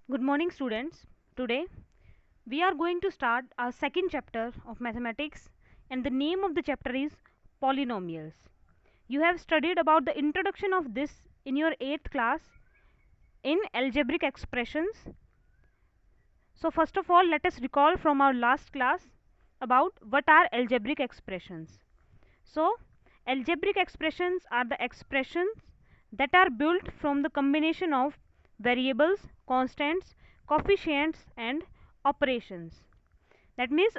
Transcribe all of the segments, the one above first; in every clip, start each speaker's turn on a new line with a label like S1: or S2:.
S1: Good morning, students. Today we are going to start our second chapter of mathematics, and the name of the chapter is polynomials. You have studied about the introduction of this in your 8th class in algebraic expressions. So, first of all, let us recall from our last class about what are algebraic expressions. So, algebraic expressions are the expressions that are built from the combination of variables, constants, coefficients and operations. That means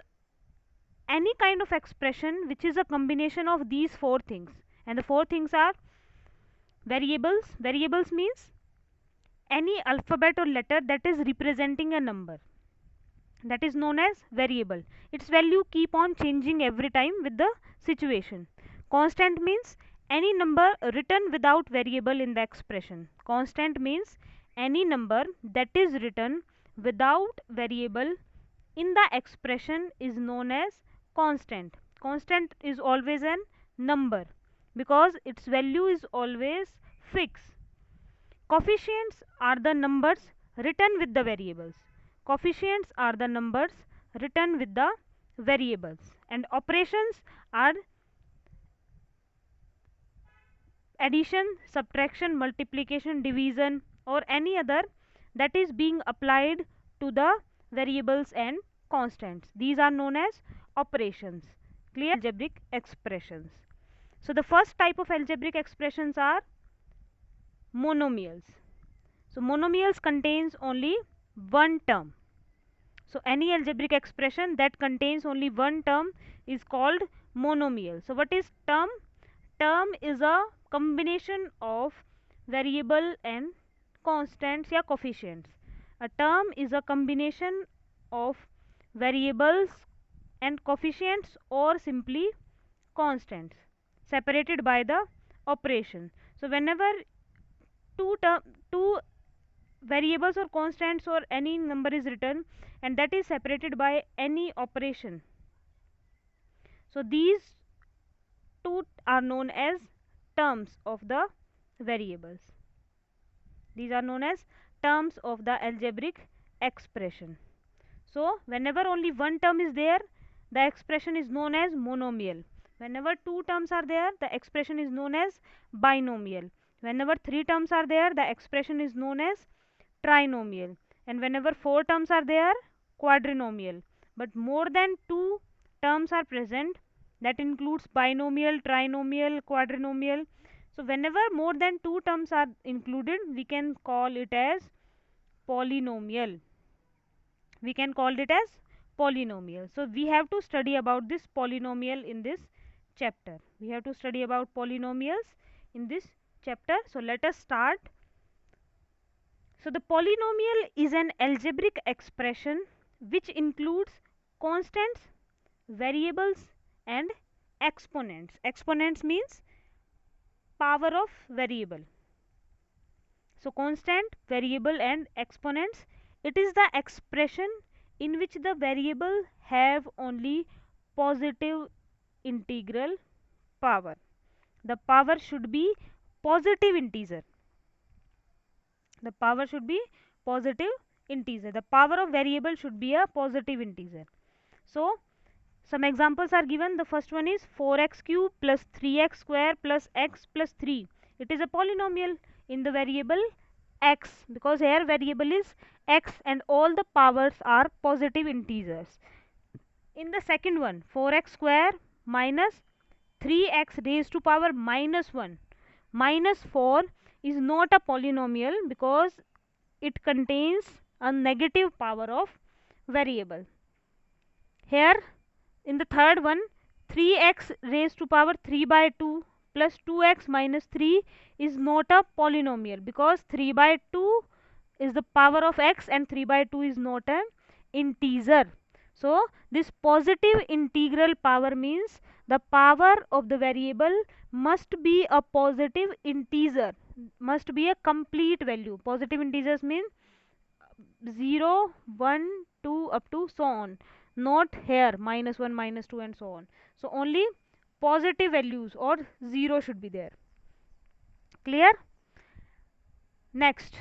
S1: any kind of expression which is a combination of these four things, and the four things are variables. Variables means any alphabet or letter that is representing a number, that is known as variable. Its value keep on changing every time with the situation. Constant means any number written without variable in the expression. Constant means any number that is written without variable in the expression is known as constant. Constant is always an number because its value is always fixed. Coefficients are the numbers written with the variables. Coefficients are the numbers written with the variables, and operations are addition, subtraction, multiplication, division or any other that is being applied to the variables and constants. These are known as operations. Clear? Algebraic expressions. So the first type of algebraic expressions are monomials. So monomials contains only one term. So any algebraic expression that contains only one term is called monomial. So what is term? Term is a combination of variable and constants या coefficients. A term is a combination of variables and coefficients or simply constants separated by the operation. So whenever two variables or constants or any number is written and that is separated by any operation, so these two are known as terms of the variables. These are known as terms of the algebraic expression. So whenever only one term is there, the expression is known as monomial. Whenever two terms are there, the expression is known as binomial. Whenever three terms are there, the expression is known as trinomial, and whenever four terms are there, quadrinomial. But more than two terms are present, that includes binomial, trinomial, quadrinomial. So whenever more than two terms are included, we can call it as polynomial. We can call it as polynomial. So we have to study about this polynomial in this chapter. We have to study about polynomials in this chapter. So let us start. So the polynomial is an algebraic expression which includes constants, variables and exponents. Exponents means power of variable. So constant, variable and exponents, it is the expression in which the variable have only positive integral power. The power should be positive integer. The power should be positive integer. The power of variable should be a positive integer. So some examples are given. The first one is 4x cube plus 3x square plus x plus 3. It is a polynomial in the variable x, because here variable is x and all the powers are positive integers. In the second one, 4x square minus 3x raised to power minus 1 minus 4 is not a polynomial because it contains a negative power of variable. Here in the third one, 3x raised to power 3 by 2 plus 2x minus 3 is not a polynomial because 3 by 2 is the power of x and 3 by 2 is not an integer. So this positive integral power means the power of the variable must be a positive integer, must be a complete value. Positive integers mean 0, 1, 2 up to so on, not here minus 1, minus 2 and so on. So only positive values or 0 should be there. Clear? Next,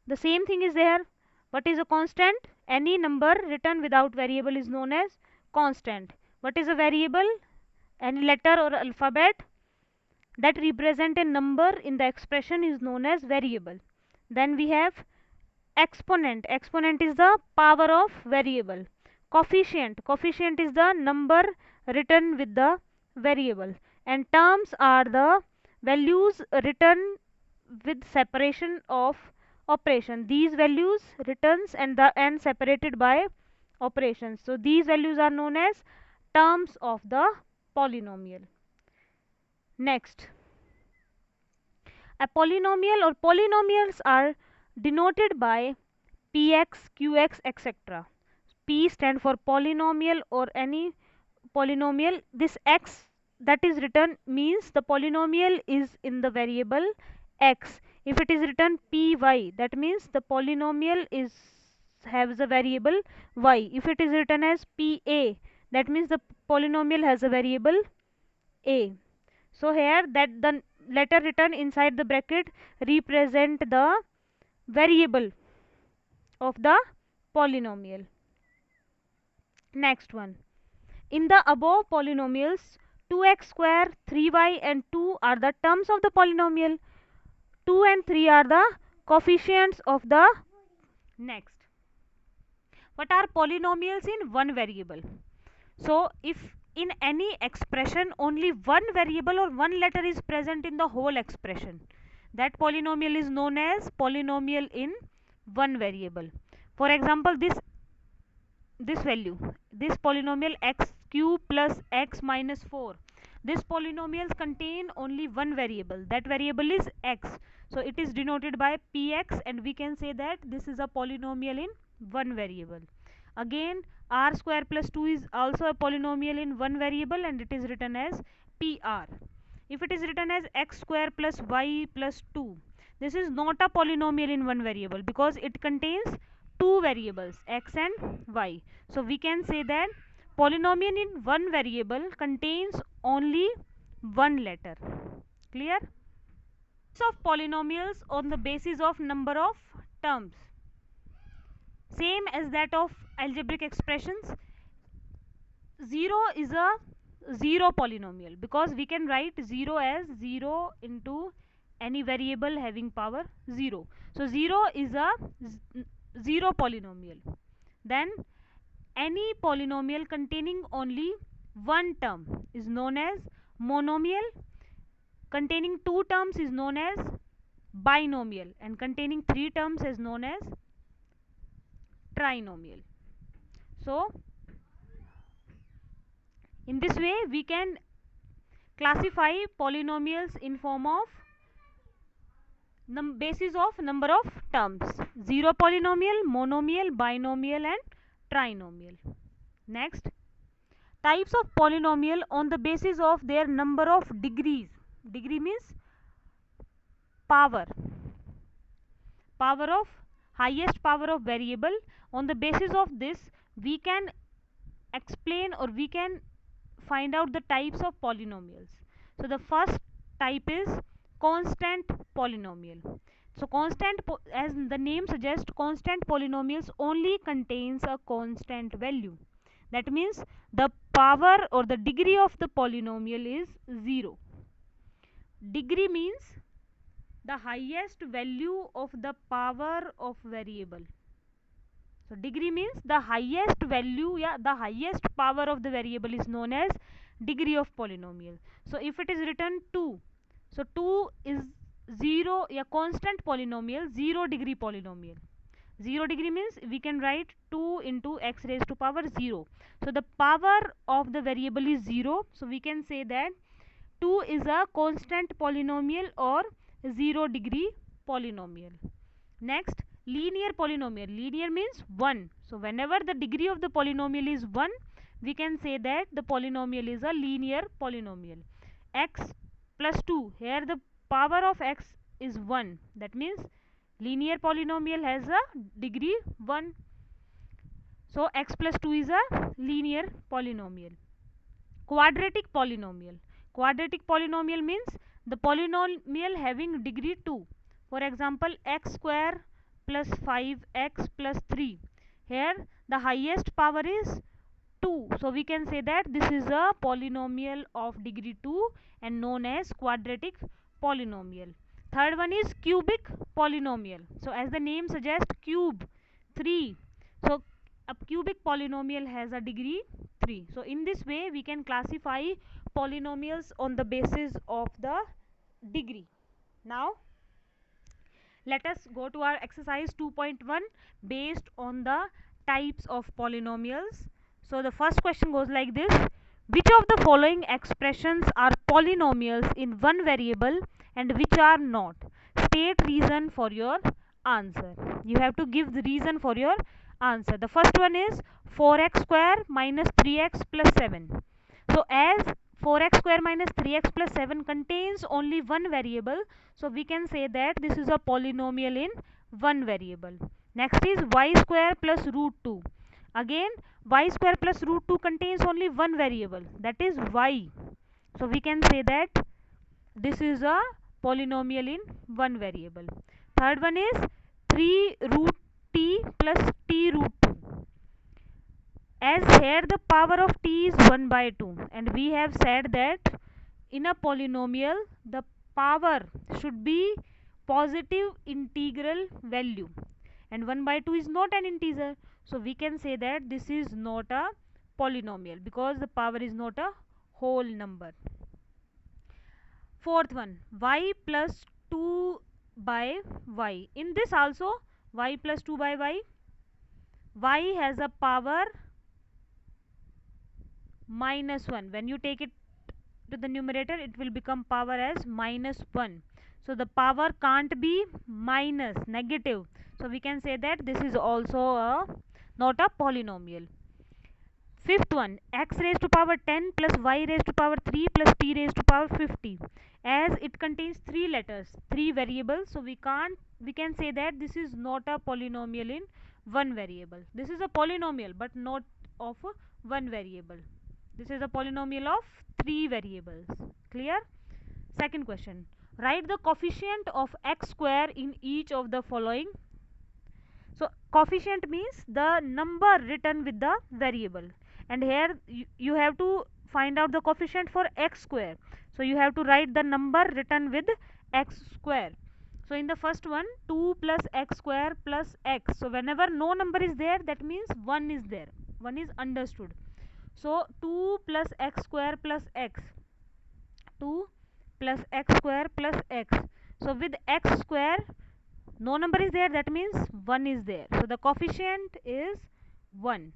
S1: The same thing is there. What is a constant? Any number written without variable is known as constant. What is a variable? Any letter or alphabet that represent a number in the expression is known as variable. Then we have exponent. Exponent is the power of variable. Coefficient. Coefficient is the number written with the variable. And terms are the values written with separation of operation. These values returns and separated by operations. So these values are known as terms of the polynomial. Next, a polynomial or polynomials are denoted by px, qx, etc. P stand for polynomial or any polynomial. This x that is written means the polynomial is in the variable x. If it is written py, that means the polynomial is has a variable y. If it is written as pa, that means the polynomial has a variable a. So here that the letter written inside the bracket represent the variable of the polynomial. Next one. In the above polynomials, 2x square, 3y and 2 are the terms of the polynomial. 2 and 3 are the coefficients of the next. What are polynomials in one variable? So if in any expression only one variable or one letter is present in the whole expression, that polynomial is known as polynomial in one variable. For example, this value, this polynomial x cube plus x minus 4, this polynomials contain only one variable, that variable is x, so it is denoted by px and we can say that this is a polynomial in one variable. Again, r square plus 2 is also a polynomial in one variable and it is written as pr. If it is written as x square plus y plus 2, this is not a polynomial in one variable because it contains two variables x and y. So we can say that polynomial in one variable contains only one letter. Clear? Of polynomials on the basis of number of terms, same as that of algebraic expressions. 0 is a zero polynomial because we can write 0 as 0 into any variable having power 0. So 0 is a zero polynomial. Then any polynomial containing only one term is known as monomial, containing two terms is known as binomial, and containing three terms is known as trinomial. So in this way we can classify polynomials in form of basis of number of terms: zero polynomial, monomial, binomial and trinomial. Next, types of polynomial on the basis of their number of degrees. Degree means power of highest power of variable. On the basis of this we can explain or we can find out the types of polynomials. So the first type is constant polynomial. So constant, as the name suggests, constant polynomials only contains a constant value. That means the power or the degree of the polynomial is 0. Degree means the highest value of the power of variable. So degree means the highest value, the highest power of the variable is known as degree of polynomial. So if it is written 2, so 2 is 0, constant polynomial, 0 degree polynomial. 0 degree means we can write 2 into x raised to power 0. So the power of the variable is 0. So we can say that 2 is a constant polynomial or 0 degree polynomial. Next, linear polynomial. Linear means 1. So whenever the degree of the polynomial is 1, we can say that the polynomial is a linear polynomial. X plus 2, here the power of x is 1. That means linear polynomial has a degree 1. So x plus 2 is a linear polynomial. Quadratic polynomial. Quadratic polynomial means the polynomial having degree 2. For example, x square plus 5x plus 3. Here the highest power is 2, so we can say that this is a polynomial of degree 2 and known as quadratic polynomial. Third one is cubic polynomial. So as the name suggests, cube 3, so a cubic polynomial has a degree 3. So in this way we can classify polynomials on the basis of the degree. Now let us go to our exercise 2.1 based on the types of polynomials. So the first question goes like this: which of the following expressions are polynomials in one variable and which are not? State reason for your answer. You have to give the reason for your answer. The first one is 4x square minus 3x plus 7. So as 4x square minus 3x plus 7 contains only one variable, so we can say that this is a polynomial in one variable. Next is y square plus root 2. Again y square plus root 2 contains only one variable, that is y. So we can say that this is a polynomial in one variable. Third one is 3 root t plus t root 2. As here the power of t is 1 by 2 and we have said that in a polynomial the power should be positive integral value and 1 by 2 is not an integer, so we can say that this is not a polynomial because the power is not a whole number. Fourth one, y plus 2 by y. In this also y plus 2 by y has a power minus 1. When you take it to the numerator it will become power as minus 1. So the power can't be minus, negative. So we can say that this is also not a polynomial. Fifth one, x raised to power 10 plus y raised to power 3 plus t raised to power 50. As it contains 3 letters, 3 variables, so we can say that this is not a polynomial in one variable. This is a polynomial but not of one variable. This is a polynomial of 3 variables. Clear? Second question, write the coefficient of x square in each of the following. So coefficient means the number written with the variable, and here you have to find out the coefficient for x square, so you have to write the number written with x square. So in the first one, 2 plus x square plus x, so whenever no number is there that means 1 is there, 1 is understood. So 2 plus x square plus x, 2 plus x square plus x, so with x square no number is there, that means 1 is there, so the coefficient is 1.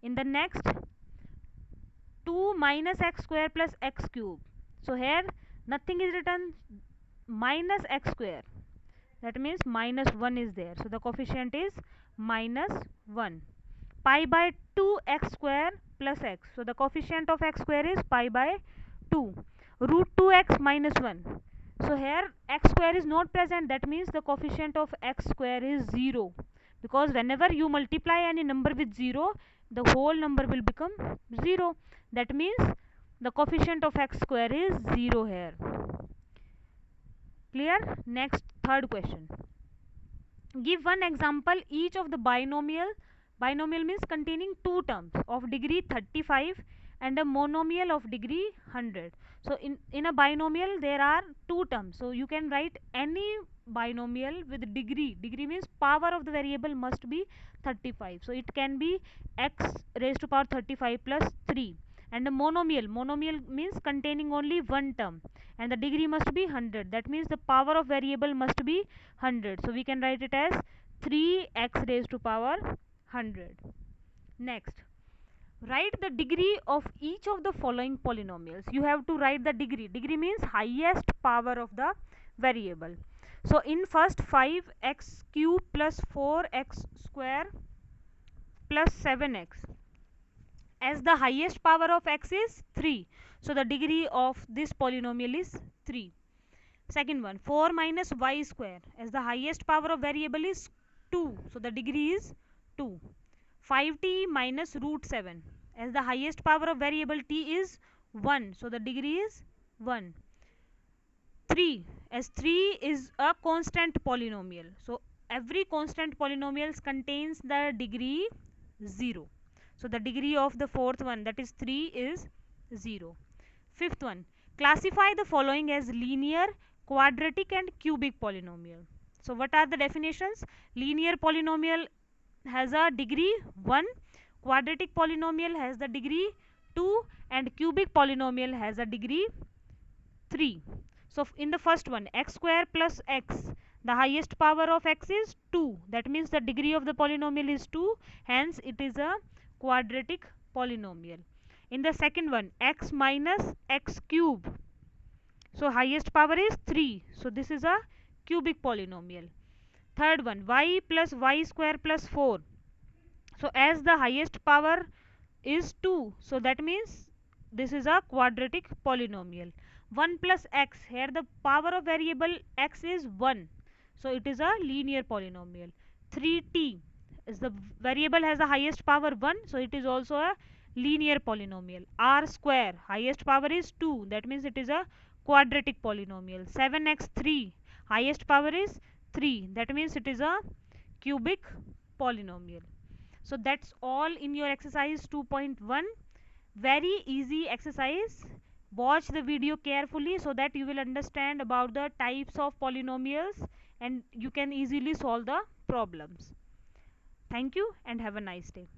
S1: In the next, 2 minus x square plus x cube, so here nothing is written, minus x square, that means minus 1 is there, so the coefficient is minus 1. Pi by 2 x square plus x, so the coefficient of x square is pi by 2. Root 2x minus 1, so here x square is not present, that means the coefficient of x square is 0, because whenever you multiply any number with 0 the whole number will become 0, that means the coefficient of x square is 0 here. Clear? Next, third question, give one example each of the binomial means containing two terms of degree 35 and a monomial of degree 100. So in a binomial there are two terms, so you can write any binomial with degree means power of the variable must be 35, so it can be x raised to power 35 plus 3. And a monomial means containing only one term and the degree must be 100, that means the power of variable must be 100, so we can write it as 3x raised to power 100. Next, write the degree of each of the following polynomials. You have to write the degree. Degree means highest power of the variable. So in first, 5x cube plus 4x square plus 7x, as the highest power of x is 3, so the degree of this polynomial is 3. Second one, 4 minus y square, as the highest power of variable is 2, so the degree is 2. 5t minus root 7, as the highest power of variable t is 1, so the degree is 1. 3, as 3 is a constant polynomial, so every constant polynomials contains the degree 0. So the degree of the fourth one, that is 3, is 0. Fifth one, classify the following as linear, quadratic and cubic polynomial. So what are the definitions? Linear polynomial has a degree 1, quadratic polynomial has the degree 2 and cubic polynomial has a degree 3. So in the first one, x square plus x, the highest power of x is 2. That means the degree of the polynomial is 2, hence it is a quadratic polynomial. In the second one, x minus x cube, so highest power is 3, so this is a cubic polynomial. Third one, y plus y square plus 4, so as the highest power is 2, so that means this is a quadratic polynomial. 1 plus x, here the power of variable x is 1, so it is a linear polynomial. 3t is the variable has the highest power 1, so it is also a linear polynomial. R square, highest power is 2, that means it is a quadratic polynomial. 7x3, highest power is 3, that means it is a cubic polynomial. So that's all in your exercise 2.1. Very easy exercise. Watch the video carefully so that you will understand about the types of polynomials and you can easily solve the problems. Thank you and have a nice day.